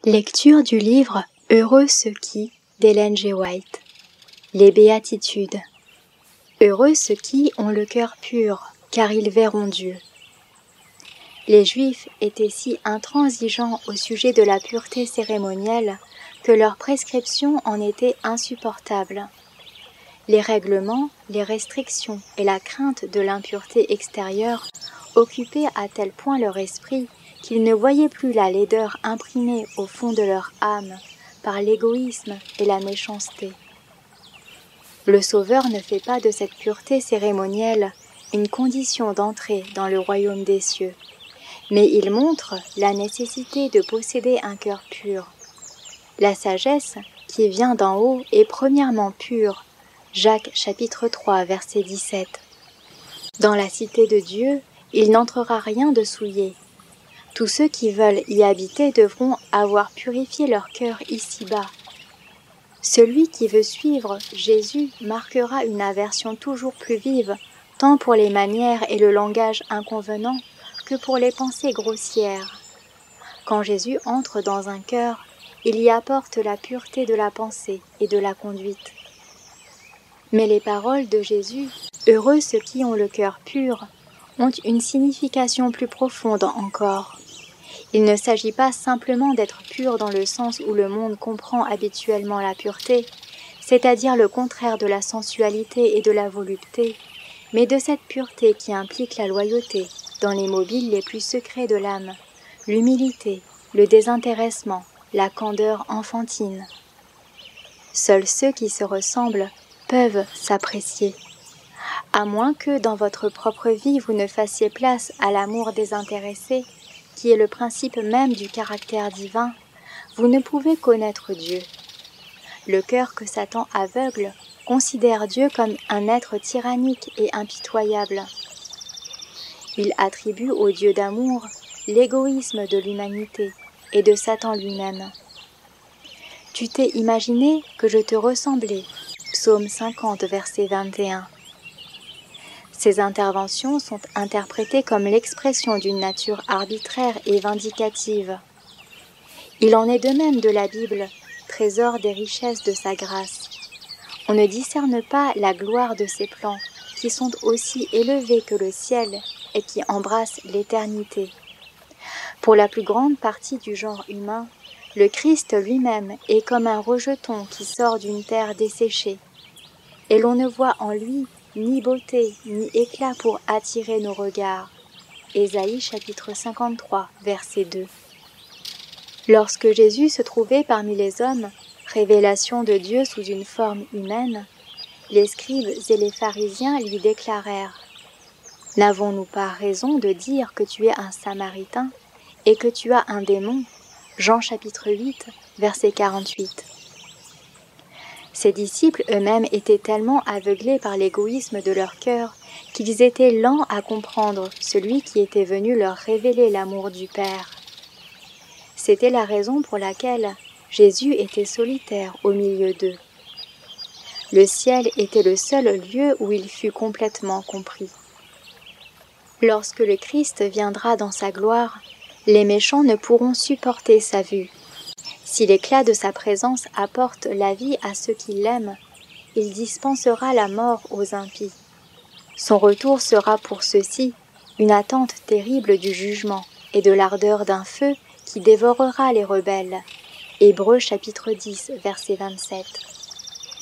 Lecture du livre « Heureux ceux qui » d'Ellen G. White. Les béatitudes. Heureux ceux qui ont le cœur pur, car ils verront Dieu. Les Juifs étaient si intransigeants au sujet de la pureté cérémonielle que leurs prescriptions en étaient insupportables. Les règlements, les restrictions et la crainte de l'impureté extérieure occupaient à tel point leur esprit qu'ils ne voyaient plus la laideur imprimée au fond de leur âme par l'égoïsme et la méchanceté. Le Sauveur ne fait pas de cette pureté cérémonielle une condition d'entrée dans le royaume des cieux, mais il montre la nécessité de posséder un cœur pur. La sagesse qui vient d'en haut est premièrement pure. Jacques chapitre 3 verset 17. Dans la cité de Dieu, il n'entrera rien de souillé. Tous ceux qui veulent y habiter devront avoir purifié leur cœur ici-bas. Celui qui veut suivre Jésus marquera une aversion toujours plus vive, tant pour les manières et le langage inconvenants que pour les pensées grossières. Quand Jésus entre dans un cœur, il y apporte la pureté de la pensée et de la conduite. Mais les paroles de Jésus, « Heureux ceux qui ont le cœur pur », ont une signification plus profonde encore. Il ne s'agit pas simplement d'être pur dans le sens où le monde comprend habituellement la pureté, c'est-à-dire le contraire de la sensualité et de la volupté, mais de cette pureté qui implique la loyauté dans les mobiles les plus secrets de l'âme, l'humilité, le désintéressement, la candeur enfantine. Seuls ceux qui se ressemblent peuvent s'apprécier. À moins que dans votre propre vie vous ne fassiez place à l'amour désintéressé, qui est le principe même du caractère divin, vous ne pouvez connaître Dieu. Le cœur que Satan aveugle considère Dieu comme un être tyrannique et impitoyable. Il attribue au Dieu d'amour l'égoïsme de l'humanité et de Satan lui-même. Tu t'es imaginé que je te ressemblais. Psaume 50, verset 21. Ces interventions sont interprétées comme l'expression d'une nature arbitraire et vindicative. Il en est de même de la Bible, trésor des richesses de sa grâce. On ne discerne pas la gloire de ses plans, qui sont aussi élevés que le ciel et qui embrassent l'éternité. Pour la plus grande partie du genre humain, le Christ lui-même est comme un rejeton qui sort d'une terre desséchée, et l'on ne voit en lui ni beauté, ni éclat pour attirer nos regards. Ésaïe chapitre 53, verset 2. Lorsque Jésus se trouvait parmi les hommes, révélation de Dieu sous une forme humaine, les scribes et les pharisiens lui déclarèrent « N'avons-nous pas raison de dire que tu es un Samaritain et que tu as un démon ?» Jean chapitre 8, verset 48. Ses disciples eux-mêmes étaient tellement aveuglés par l'égoïsme de leur cœur qu'ils étaient lents à comprendre celui qui était venu leur révéler l'amour du Père. C'était la raison pour laquelle Jésus était solitaire au milieu d'eux. Le ciel était le seul lieu où il fut complètement compris. Lorsque le Christ viendra dans sa gloire, les méchants ne pourront supporter sa vue. Si l'éclat de sa présence apporte la vie à ceux qui l'aiment, il dispensera la mort aux impies. Son retour sera pour ceux-ci une attente terrible du jugement et de l'ardeur d'un feu qui dévorera les rebelles. Hébreux chapitre 10, verset 27.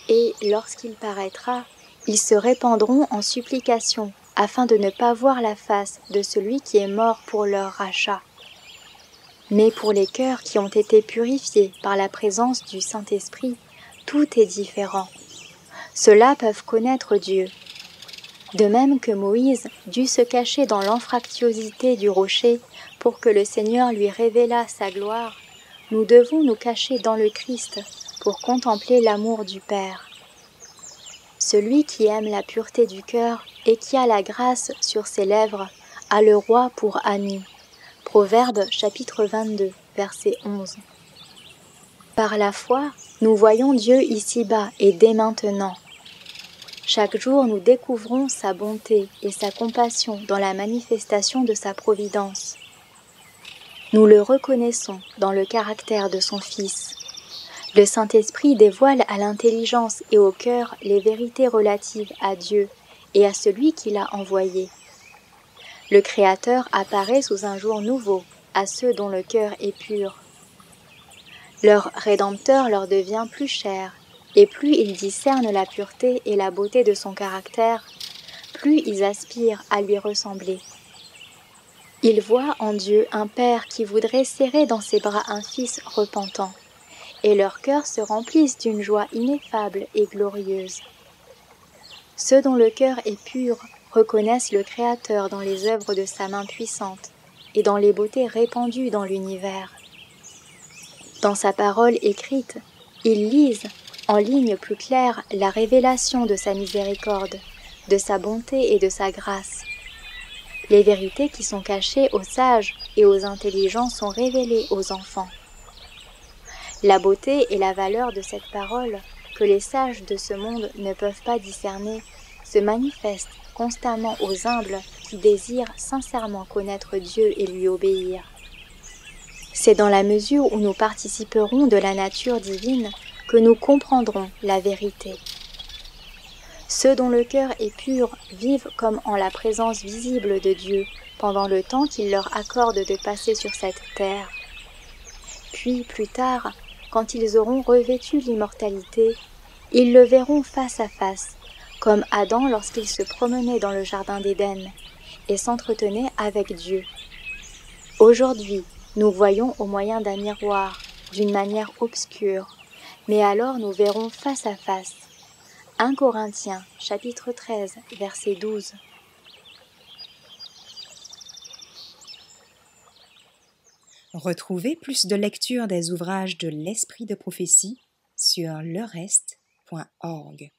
Et lorsqu'il paraîtra, ils se répandront en supplications afin de ne pas voir la face de celui qui est mort pour leur rachat. Mais pour les cœurs qui ont été purifiés par la présence du Saint-Esprit, tout est différent. Ceux-là peuvent connaître Dieu. De même que Moïse dut se cacher dans l'anfractuosité du rocher pour que le Seigneur lui révélât sa gloire, nous devons nous cacher dans le Christ pour contempler l'amour du Père. Celui qui aime la pureté du cœur et qui a la grâce sur ses lèvres a le roi pour ami. Proverbe chapitre 22, verset 11. Par la foi, nous voyons Dieu ici-bas et dès maintenant. Chaque jour, nous découvrons sa bonté et sa compassion dans la manifestation de sa providence. Nous le reconnaissons dans le caractère de son Fils. Le Saint-Esprit dévoile à l'intelligence et au cœur les vérités relatives à Dieu et à celui qui l'a envoyé. Le Créateur apparaît sous un jour nouveau à ceux dont le cœur est pur. Leur Rédempteur leur devient plus cher, et plus ils discernent la pureté et la beauté de son caractère, plus ils aspirent à lui ressembler. Ils voient en Dieu un Père qui voudrait serrer dans ses bras un Fils repentant, et leurs cœurs se remplissent d'une joie ineffable et glorieuse. Ceux dont le cœur est pur reconnaissent le Créateur dans les œuvres de sa main puissante et dans les beautés répandues dans l'univers. Dans sa parole écrite, ils lisent, en lignes plus claires, la révélation de sa miséricorde, de sa bonté et de sa grâce. Les vérités qui sont cachées aux sages et aux intelligents sont révélées aux enfants. La beauté et la valeur de cette parole, que les sages de ce monde ne peuvent pas discerner, se manifestent constamment aux humbles qui désirent sincèrement connaître Dieu et lui obéir. C'est dans la mesure où nous participerons de la nature divine que nous comprendrons la vérité. Ceux dont le cœur est pur vivent comme en la présence visible de Dieu pendant le temps qu'il leur accorde de passer sur cette terre. Puis, plus tard, quand ils auront revêtu l'immortalité, ils le verront face à face, comme Adam lorsqu'il se promenait dans le jardin d'Éden et s'entretenait avec Dieu. Aujourd'hui, nous voyons au moyen d'un miroir, d'une manière obscure, mais alors nous verrons face à face. 1 Corinthiens, chapitre 13, verset 12. Retrouvez plus de lectures des ouvrages de l'Esprit de prophétie sur lerest.org.